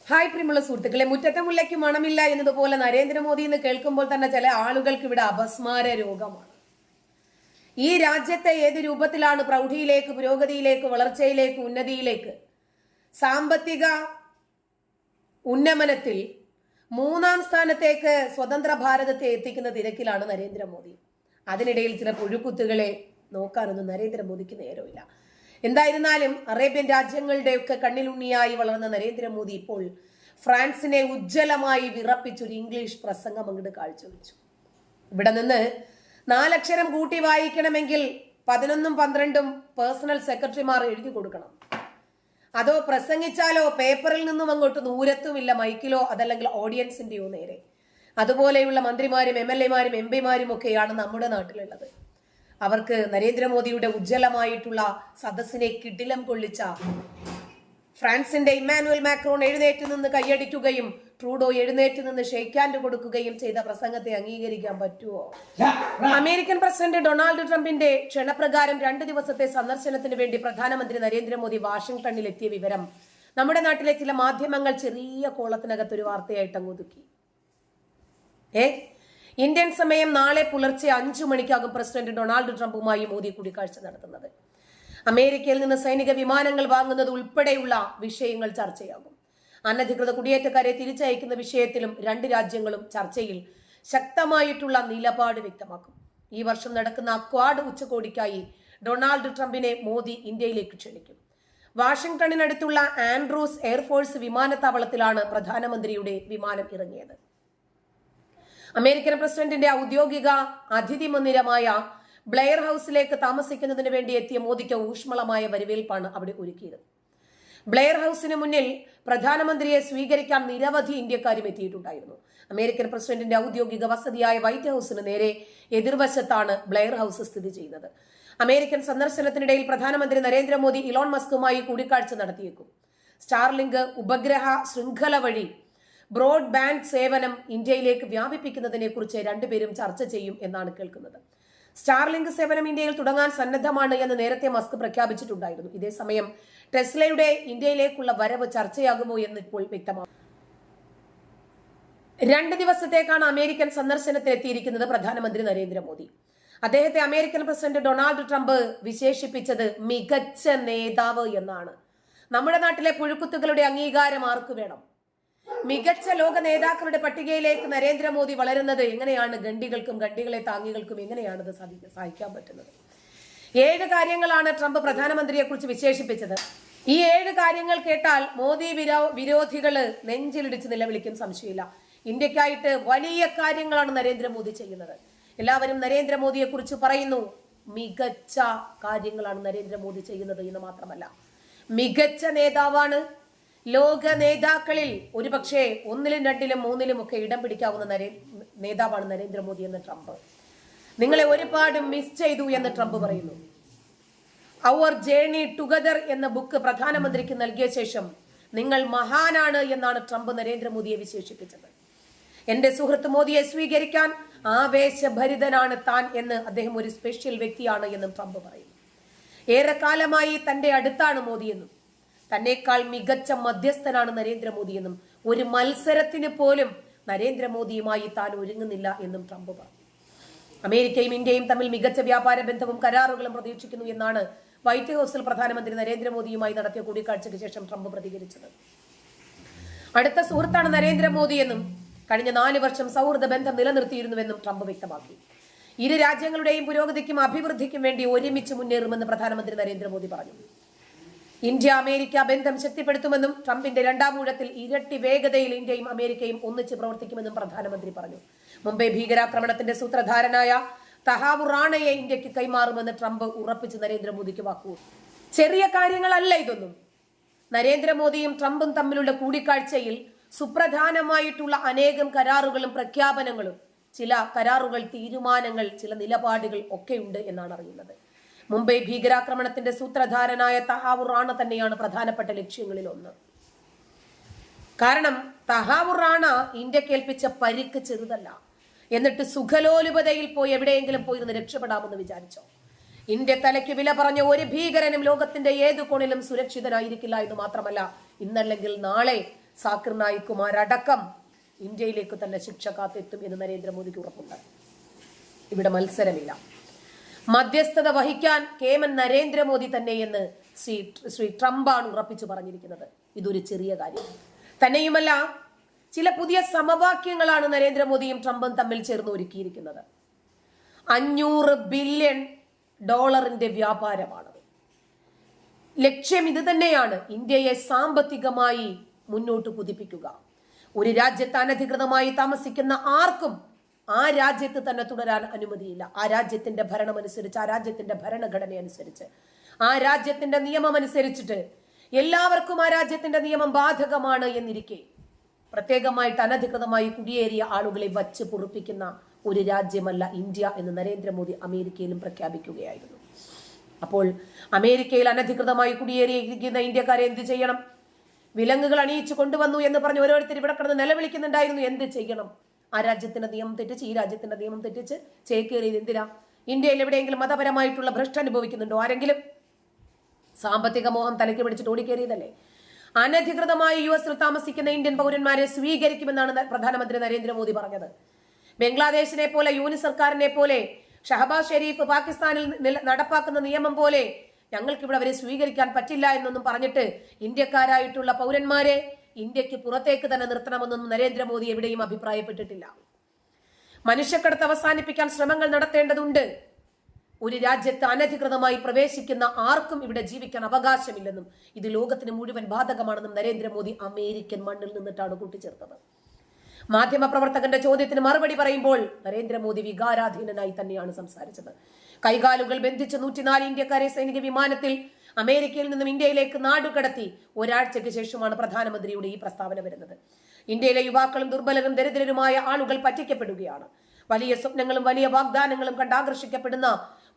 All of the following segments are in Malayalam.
ഹായ് പ്രിയമുള്ള സുഹൃത്തുക്കളെ, മുറ്റത്തെ മുല്ലയ്ക്ക് മണമില്ല എന്നതുപോലെ നരേന്ദ്രമോദി എന്ന് കേൾക്കുമ്പോൾ തന്നെ ചില ആളുകൾക്ക് ഇവിടെ അപസ്മാര രോഗമാണ്. ഈ രാജ്യത്തെ ഏത് രൂപത്തിലാണ് പ്രൗഢിയിലേക്ക്, പുരോഗതിയിലേക്ക്, വളർച്ചയിലേക്ക്, ഉന്നതിയിലേക്ക്, സാമ്പത്തിക ഉന്നമനത്തിൽ 3-ാം സ്ഥാനത്തേക്ക് സ്വതന്ത്ര ഭാരതത്തെ എത്തിക്കുന്ന തിരക്കിലാണ് നരേന്ദ്രമോദി. അതിനിടയിൽ ചില പുഴുക്കുത്തുകളെ നോക്കാനൊന്നും നരേന്ദ്രമോദിക്ക് നേരമില്ല. എന്തായിരുന്നാലും അറേബ്യൻ രാജ്യങ്ങളുടെയൊക്കെ കണ്ണിലുണ്ണിയായി വളർന്ന നരേന്ദ്രമോദി ഇപ്പോൾ ഫ്രാൻസിനെ ഉജ്ജ്വലമായി വിറപ്പിച്ചൊരു ഇംഗ്ലീഷ് പ്രസംഗം അങ്ങോട്ട് കാഴ്ചവെച്ചു. ഇവിടെ നിന്ന് 4 അക്ഷരം കൂട്ടി വായിക്കണമെങ്കിൽ 11ഉം 12ഉം പേഴ്സണൽ സെക്രട്ടറിമാർ എഴുതി കൊടുക്കണം. അതോ പ്രസംഗിച്ചാലോ പേപ്പറിൽ നിന്നും അങ്ങോട്ട് ദൂരത്തുമില്ല മൈക്കിലോ അതല്ലെങ്കിൽ ഓഡിയൻസിന്റെയോ നേരെ. അതുപോലെയുള്ള മന്ത്രിമാരും MLA-മാരും MP-മാരും ഒക്കെയാണ് നമ്മുടെ നാട്ടിലുള്ളത്. അവർക്ക് നരേന്ദ്രമോദിയുടെ ഉജ്ജ്വലമായിട്ടുള്ള സദസ്സിനെ കിടിലം കൊള്ളിച്ച ഫ്രാൻസിന്റെ ഇമ്മാനുവൽ മാക്രോൺ എഴുന്നേറ്റ് നിന്ന് കൈയടിക്കുകയും ട്രൂഡോ എഴുന്നേറ്റ് നിന്ന് ഷെയ്ക്ക് ഹാൻഡ് കൊടുക്കുകയും ചെയ്ത പ്രസംഗത്തെ അംഗീകരിക്കാൻ പറ്റുമോ? അമേരിക്കൻ പ്രസിഡന്റ് ഡൊണാൾഡ് ട്രംപിന്റെ ക്ഷണപ്രകാരം 2 ദിവസത്തെ സന്ദർശനത്തിന് വേണ്ടി പ്രധാനമന്ത്രി നരേന്ദ്രമോദി വാഷിംഗ്ടണിൽ എത്തിയ വിവരം നമ്മുടെ നാട്ടിലെ ചില മാധ്യമങ്ങൾ ചെറിയ കോളത്തിനകത്ത് ഒരു വാർത്തയായിട്ട് അങ്ങ് ഒതുക്കി. ഇന്ത്യൻ സമയം നാളെ പുലർച്ചെ 5 മണിക്കാകും പ്രസിഡന്റ് ഡൊണാൾഡ് ട്രംപുമായി മോദി കൂടിക്കാഴ്ച നടത്തുന്നത്. അമേരിക്കയിൽ നിന്ന് സൈനിക വിമാനങ്ങൾ വാങ്ങുന്നത് ഉൾപ്പെടെയുള്ള വിഷയങ്ങൾ ചർച്ചയാകും. അനധികൃത കുടിയേറ്റക്കാരെ തിരിച്ചയക്കുന്ന വിഷയത്തിലും 2 രാജ്യങ്ങളും ചർച്ചയിൽ ശക്തമായിട്ടുള്ള നിലപാട് വ്യക്തമാക്കും. ഈ വർഷം നടക്കുന്ന ക്വാഡ് ഉച്ചകോടിക്കായി ഡൊണാൾഡ് ട്രംപിനെ മോദി ഇന്ത്യയിലേക്ക് ക്ഷണിക്കും. വാഷിംഗ്ടണിനടുത്തുള്ള ആൻഡ്രൂസ് എയർഫോഴ്സ് വിമാനത്താവളത്തിലാണ് പ്രധാനമന്ത്രിയുടെ വിമാനം ഇറങ്ങിയത്. അമേരിക്കൻ പ്രസിഡന്റിന്റെ ഔദ്യോഗിക അതിഥി മന്ദിരമായ ബ്ലെയർ ഹൗസിലേക്ക് താമസിക്കുന്നതിന് വേണ്ടി എത്തിയ മോദിക്ക് ഊഷ്മളമായ വരവേൽപ്പാണ് അവിടെ ഒരുക്കിയത്. ബ്ലെയർ ഹൗസിന് മുന്നിൽ പ്രധാനമന്ത്രിയെ സ്വീകരിക്കാൻ നിരവധി ഇന്ത്യക്കാരും എത്തിയിട്ടുണ്ടായിരുന്നു. അമേരിക്കൻ പ്രസിഡന്റിന്റെ ഔദ്യോഗിക വസതിയായ വൈറ്റ് ഹൗസിന് നേരെ എതിർവശത്താണ് ബ്ലെയർ ഹൗസ് സ്ഥിതി ചെയ്യുന്നത്. അമേരിക്കൻ സന്ദർശനത്തിനിടയിൽ പ്രധാനമന്ത്രി നരേന്ദ്രമോദി ഇലോൺ മസ്കുമായി കൂടിക്കാഴ്ച നടത്തിയേക്കും. സ്റ്റാർലിങ്ക് ഉപഗ്രഹ ശൃംഖല വഴി ബ്രോഡ്ബാൻഡ് സേവനം ഇന്ത്യയിലേക്ക് വ്യാപിപ്പിക്കുന്നതിനെ കുറിച്ച് 2 പേരും ചർച്ച ചെയ്യും എന്നാണ് കേൾക്കുന്നത്. സ്റ്റാർലിങ്ക് സേവനം ഇന്ത്യയിൽ തുടങ്ങാൻ സന്നദ്ധമാണ് എന്ന് നേരത്തെ മസ്ക് പ്രഖ്യാപിച്ചിട്ടുണ്ടായിരുന്നു. ഇതേസമയം ടെസ്ലയുടെ ഇന്ത്യയിലേക്കുള്ള വരവ് ചർച്ചയാകുമോ എന്ന് ഇപ്പോൾ വ്യക്തമാണ്. 2 ദിവസത്തേക്കാണ് അമേരിക്കൻ സന്ദർശനത്തിൽ എത്തിയിരിക്കുന്നത് പ്രധാനമന്ത്രി നരേന്ദ്രമോദി. അദ്ദേഹത്തെ അമേരിക്കൻ പ്രസിഡന്റ് ഡൊണാൾഡ് ട്രംപ് വിശേഷിപ്പിച്ചത് മികച്ച നേതാവ് എന്നാണ്. നമ്മുടെ നാട്ടിലെ പുഴുക്കുത്തുകളുടെ അംഗീകാരം ആർക്ക് വേണം? മികച്ച ലോക നേതാക്കളുടെ പട്ടികയിലേക്ക് നരേന്ദ്രമോദി വളരുന്നത് എങ്ങനെയാണ്? ഗണ്ടികൾക്കും ഗണ്ടികളെ താങ്ങികൾക്കും എങ്ങനെയാണത് സഹിക്കാൻ പറ്റുന്നത്? 7 കാര്യങ്ങളാണ് ട്രംപ് പ്രധാനമന്ത്രിയെ കുറിച്ച് വിശേഷിപ്പിച്ചത്. ഈ 7 കാര്യങ്ങൾ കേട്ടാൽ മോദി വിരോധികള് നെഞ്ചിലിടിച്ച് നിലവിളിക്കും, സംശയമില്ല. ഇന്ത്യക്കായിട്ട് വലിയ കാര്യങ്ങളാണ് നരേന്ദ്രമോദി ചെയ്യുന്നത്. എല്ലാവരും നരേന്ദ്രമോദിയെ കുറിച്ച് പറയുന്നു. മികച്ച കാര്യങ്ങളാണ് നരേന്ദ്രമോദി ചെയ്യുന്നത് എന്ന് മാത്രമല്ല, മികച്ച നേതാവാണ്. ലോക നേതാക്കളിൽ ഒരുപക്ഷെ 1-ലും 2-ലും 3-ലും ഒക്കെ ഇടം പിടിക്കാവുന്ന നേതാവാണ് നരേന്ദ്രമോദി എന്ന് ട്രംപ്. നിങ്ങളെ ഒരുപാട് മിസ് ചെയ്തു എന്ന് ട്രംപ് പറയുന്നു. അവർ ജേർണി ടുഗദർ എന്ന ബുക്ക് പ്രധാനമന്ത്രിക്ക് നൽകിയ ശേഷം നിങ്ങൾ മഹാനാണ് എന്നാണ് ട്രംപ് നരേന്ദ്രമോദിയെ വിശേഷിപ്പിച്ചത്. എന്റെ സുഹൃത്ത് മോദിയെ സ്വീകരിക്കാൻ ആവേശഭരിതനാണ് താൻ എന്ന് അദ്ദേഹം ഒരു സ്പെഷ്യൽ വ്യക്തിയാണ് എന്നും ട്രംപ് പറയുന്നു. ഏറെക്കാലമായി തന്റെ അടുത്താണ് മോദിയെന്നും തന്നേക്കാൾ മികച്ച മധ്യസ്ഥനാണ് നരേന്ദ്രമോദിയെന്നും ഒരു മത്സരത്തിന് പോലും നരേന്ദ്രമോദിയുമായി താൻ ഒരുങ്ങുന്നില്ല എന്നും ട്രംപ് പറഞ്ഞു. അമേരിക്കയും ഇന്ത്യയും തമ്മിൽ മികച്ച വ്യാപാര ബന്ധവും കരാറുകളും പ്രതീക്ഷിക്കുന്നു എന്നാണ് വൈറ്റ് ഹൗസിൽ പ്രധാനമന്ത്രി നരേന്ദ്രമോദിയുമായി നടത്തിയ കൂടിക്കാഴ്ചയ്ക്ക് ശേഷം ട്രംപ് പ്രതികരിച്ചത്. അടുത്ത സുഹൃത്താണ് നരേന്ദ്രമോദി എന്നും കഴിഞ്ഞ 4 വർഷം സൗഹൃദ ബന്ധം നിലനിർത്തിയിരുന്നുവെന്നും ട്രംപ് വ്യക്തമാക്കി. 2 രാജ്യങ്ങളുടെയും പുരോഗതിക്കും അഭിവൃദ്ധിക്കും വേണ്ടി ഒരുമിച്ച് മുന്നേറുമെന്ന് പ്രധാനമന്ത്രി നരേന്ദ്രമോദി പറഞ്ഞു. ഇന്ത്യ അമേരിക്ക ബന്ധം ശക്തിപ്പെടുത്തുമെന്നും ട്രംപിന്റെ 2ാം ഊഴത്തിൽ ഇരട്ടി വേഗതയിൽ ഇന്ത്യയും അമേരിക്കയും ഒന്നിച്ച് പ്രവർത്തിക്കുമെന്നും പ്രധാനമന്ത്രി പറഞ്ഞു. മുംബൈ ഭീകരാക്രമണത്തിന്റെ സൂത്രധാരനായ തഹാവൂർ റാണയെ ഇന്ത്യക്ക് കൈമാറുമെന്ന് ട്രംപ് ഉറപ്പിച്ച് നരേന്ദ്രമോദിക്ക് വാക്കുകൊടുത്തു. ചെറിയ കാര്യങ്ങളല്ല ഇതൊന്നും. നരേന്ദ്രമോദിയും ട്രംപും തമ്മിലുള്ള കൂടിക്കാഴ്ചയിൽ സുപ്രധാനമായിട്ടുള്ള അനേകം കരാറുകളും പ്രഖ്യാപനങ്ങളും, ചില കരാറുകൾ, തീരുമാനങ്ങൾ, ചില നിലപാടുകൾ ഒക്കെയുണ്ട് എന്നാണ് അറിയുന്നത്. മുംബൈ ഭീകരാക്രമണത്തിന്റെ സൂത്രധാരനായ തഹാവൂർ റാണ തന്നെയാണ് പ്രധാനപ്പെട്ട ലക്ഷ്യങ്ങളിൽ ഒന്ന്. കാരണം തഹാവൂർ റാണ ഇന്ത്യക്ക് ഏൽപ്പിച്ച പരിക്ക് ചെറുതല്ല. എന്നിട്ട് സുഖലോലുപതയിൽ പോയി എവിടെയെങ്കിലും പോയിരുന്ന് രക്ഷപ്പെടാമെന്ന് വിചാരിച്ചോ? ഇന്ത്യ തലയ്ക്ക് വില പറഞ്ഞ ഒരു ഭീകരനും ലോകത്തിന്റെ ഏതു കോണിലും സുരക്ഷിതനായിരിക്കില്ല എന്ന് മാത്രമല്ല, ഇന്നല്ലെങ്കിൽ നാളെ സാക്കിർ നായിക്കുമാരടക്കം ഇന്ത്യയിലേക്ക് തന്നെ ശിക്ഷ കാത്തെത്തും എന്ന് നരേന്ദ്രമോദിക്ക് ഉറപ്പുണ്ട്. ഇവിടെ മത്സരമില്ല. മധ്യസ്ഥത വഹിക്കാൻ കേമൻ നരേന്ദ്രമോദി തന്നെ എന്ന് ശ്രീ ട്രംപാണ് ഉറപ്പിച്ചു പറഞ്ഞിരിക്കുന്നത്. ഇതൊരു ചെറിയ കാര്യം തന്നെയുമല്ല, ചില പുതിയ സമവാക്യങ്ങളാണ് നരേന്ദ്രമോദിയും ട്രംപും തമ്മിൽ ചേർന്ന് ഒരുക്കിയിരിക്കുന്നത്. $500 ബില്യൺ വ്യാപാരമാണ് ലക്ഷ്യം. ഇത് തന്നെയാണ്, ഇന്ത്യയെ സാമ്പത്തികമായി മുന്നോട്ട് കുതിപ്പിക്കുക. ഒരു രാജ്യത്ത് അനധികൃതമായി താമസിക്കുന്ന ആർക്കും ആ രാജ്യത്ത് തന്നെ തുടരാൻ അനുമതിയില്ല. ആ രാജ്യത്തിന്റെ ഭരണമനുസരിച്ച്, ആ രാജ്യത്തിന്റെ ഭരണഘടന അനുസരിച്ച്, ആ രാജ്യത്തിന്റെ നിയമം അനുസരിച്ചിട്ട് എല്ലാവർക്കും ആ രാജ്യത്തിന്റെ നിയമം ബാധകമാണ് എന്നിരിക്കെ പ്രത്യേകമായിട്ട് അനധികൃതമായി കുടിയേറിയ ആളുകളെ വച്ച് പൊറുപ്പിക്കുന്ന ഒരു രാജ്യമല്ല ഇന്ത്യ എന്ന് നരേന്ദ്രമോദി അമേരിക്കയിലും പ്രഖ്യാപിക്കുകയായിരുന്നു. അപ്പോൾ അമേരിക്കയിൽ അനധികൃതമായി കുടിയേറിയിരിക്കുന്ന ഇന്ത്യക്കാരെ എന്ത് ചെയ്യണം? വിലങ്ങുകൾ അണിയിച്ചു കൊണ്ടുവന്നു എന്ന് പറഞ്ഞ് ഓരോരുത്തർ ഇവിടെ കിടന്ന് നിലവിളിക്കുന്നുണ്ടായിരുന്നു. എന്ത് ചെയ്യണം? ആ രാജ്യത്തിന്റെ നിയമം തെറ്റിച്ച്, ഈ രാജ്യത്തിന്റെ നിയമം തെറ്റിച്ച് ചേക്കേറിയത് എന്തിനാ? ഇന്ത്യയിൽ എവിടെയെങ്കിലും മതപരമായിട്ടുള്ള ഭ്രഷ്ട് അനുഭവിക്കുന്നുണ്ടോ ആരെങ്കിലും? സാമ്പത്തിക മോഹം തലയ്ക്ക് പിടിച്ചിട്ട് ഓടിക്കേറിയതല്ലേ? അനധികൃതമായി US താമസിക്കുന്ന ഇന്ത്യൻ പൗരന്മാരെ സ്വീകരിക്കുമെന്നാണ് പ്രധാനമന്ത്രി നരേന്ദ്രമോദി പറഞ്ഞത്. ബംഗ്ലാദേശിനെ പോലെ, യൂനി സർക്കാരിനെ പോലെ, ഷഹബാസ് ഷെരീഫ് പാകിസ്ഥാനിൽ നടപ്പാക്കുന്ന നിയമം പോലെ ഞങ്ങൾക്ക് ഇവിടെ അവരെ സ്വീകരിക്കാൻ പറ്റില്ല എന്നൊന്നും പറഞ്ഞിട്ട് ഇന്ത്യക്കാരായിട്ടുള്ള പൗരന്മാരെ ഇന്ത്യക്ക് പുറത്തേക്ക് തന്നെ നിർത്തണമെന്നൊന്നും നരേന്ദ്രമോദി എവിടെയും അഭിപ്രായപ്പെട്ടിട്ടില്ല. മനുഷ്യക്കടത്ത് അവസാനിപ്പിക്കാൻ ശ്രമങ്ങൾ നടത്തേണ്ടതുണ്ട്. ഒരു രാജ്യത്ത് അനധികൃതമായി പ്രവേശിക്കുന്ന ആർക്കും ഇവിടെ ജീവിക്കാൻ അവകാശമില്ലെന്നും ഇത് ലോകത്തിന് മുഴുവൻ ബാധകമാണെന്നും നരേന്ദ്രമോദി അമേരിക്കൻ മണ്ണിൽ നിന്നിട്ടാണ് കൂട്ടിച്ചേർത്തത്. മാധ്യമപ്രവർത്തകന്റെ ചോദ്യത്തിന് മറുപടി പറയുമ്പോൾ നരേന്ദ്രമോദി വികാരാധീനനായി തന്നെയാണ് സംസാരിച്ചത്. കൈകാലുകൾ ബന്ധിച്ച് 104 ഇന്ത്യക്കാരെ സൈനിക വിമാനത്തിൽ അമേരിക്കയിൽ നിന്നും ഇന്ത്യയിലേക്ക് നാടുകടത്തി ഒരാഴ്ചയ്ക്ക് ശേഷമാണ് പ്രധാനമന്ത്രിയുടെ ഈ പ്രസ്താവന വരുന്നത്. ഇന്ത്യയിലെ യുവാക്കളും ദുർബലരും ദരിദ്രരുമായ ആളുകൾ പറ്റിക്കപ്പെടുകയാണ്. വലിയ സ്വപ്നങ്ങളും വലിയ വാഗ്ദാനങ്ങളും കണ്ട് ആകർഷിക്കപ്പെടുന്ന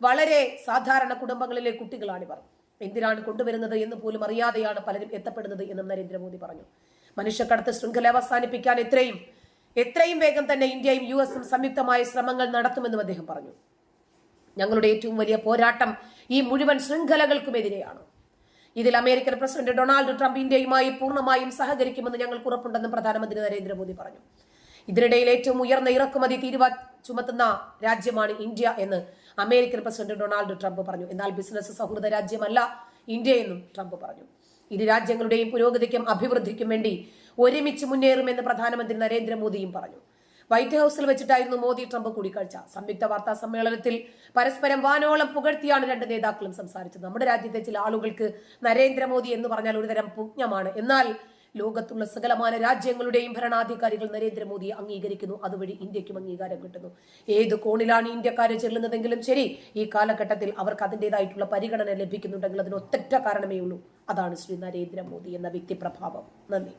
വളരെ സാധാരണ കുടുംബങ്ങളിലെ കുട്ടികളാണിവർ. എന്തിനാണ് കൊണ്ടുവരുന്നത് എന്ന് പോലും അറിയാതെയാണ് പലരും എത്തപ്പെടുന്നത് എന്നും നരേന്ദ്രമോദി പറഞ്ഞു. മനുഷ്യക്കടത്ത് ശൃംഖല അവസാനിപ്പിക്കാൻ എത്രയും വേഗം തന്നെ ഇന്ത്യയും US സംയുക്തമായ ശ്രമങ്ങൾ നടത്തുമെന്നും അദ്ദേഹം പറഞ്ഞു. ഞങ്ങളുടെ ഏറ്റവും വലിയ പോരാട്ടം ഈ മുഴുവൻ ശൃംഖലകൾക്കുമെതിരെയാണ്. ഇതിൽ അമേരിക്കൻ പ്രസിഡന്റ് ഡൊണാൾഡ് ട്രംപ് ഇന്ത്യയുമായി പൂർണ്ണമായും സഹകരിക്കുമെന്ന് ഞങ്ങൾക്ക് ഉറപ്പുണ്ടെന്നും പ്രധാനമന്ത്രി നരേന്ദ്രമോദി പറഞ്ഞു. ഇതിനിടയിൽ ഏറ്റവും ഉയർന്ന ഇറക്കുമതി തീരുവ ചുമത്തുന്ന രാജ്യമാണ് ഇന്ത്യ എന്ന് അമേരിക്കൻ പ്രസിഡന്റ് ഡൊണാൾഡ് ട്രംപ് പറഞ്ഞു. എന്നാൽ ബിസിനസ് സൗഹൃദ രാജ്യമല്ല ഇന്ത്യ എന്നും ട്രംപ് പറഞ്ഞു. ഇരു രാജ്യങ്ങളുടെയും പുരോഗതിക്കും അഭിവൃദ്ധിക്കും വേണ്ടി ഒരുമിച്ച് മുന്നേറുമെന്ന് പ്രധാനമന്ത്രി നരേന്ദ്രമോദിയും പറഞ്ഞു. വൈറ്റ് ഹൌസിൽ വെച്ചിട്ടായിരുന്നു മോദി ട്രംപ് കൂടിക്കാഴ്ച. സംയുക്ത വാർത്താ സമ്മേളനത്തിൽ പരസ്പരം വാനോളം പുകഴ്ത്തിയാണ് രണ്ട് നേതാക്കളും സംസാരിച്ചത്. നമ്മുടെ രാജ്യത്തെ ചില ആളുകൾക്ക് നരേന്ദ്രമോദി എന്ന് പറഞ്ഞാൽ ഒരുതരം പുണ്യമാണ്. എന്നാൽ ലോകത്തുള്ള സകലമാന രാജ്യങ്ങളുടെയും ഭരണാധികാരികൾ നരേന്ദ്രമോദിയെ അംഗീകരിക്കുന്നു. അതുവഴി ഇന്ത്യക്കും അംഗീകാരം കിട്ടുന്നു. ഏത് കോണിലാണ് ഇന്ത്യക്കാരെ ചെല്ലുന്നതെങ്കിലും ശരി, ഈ കാലഘട്ടത്തിൽ അവർക്ക് അതിൻ്റെതായിട്ടുള്ള പരിഗണന ലഭിക്കുന്നുണ്ടെങ്കിൽ അതിന് ഒറ്റ കാരണമേ ഉള്ളൂ. അതാണ് ശ്രീ നരേന്ദ്രമോദി എന്ന വ്യക്തിപ്രഭാവം. നന്ദി.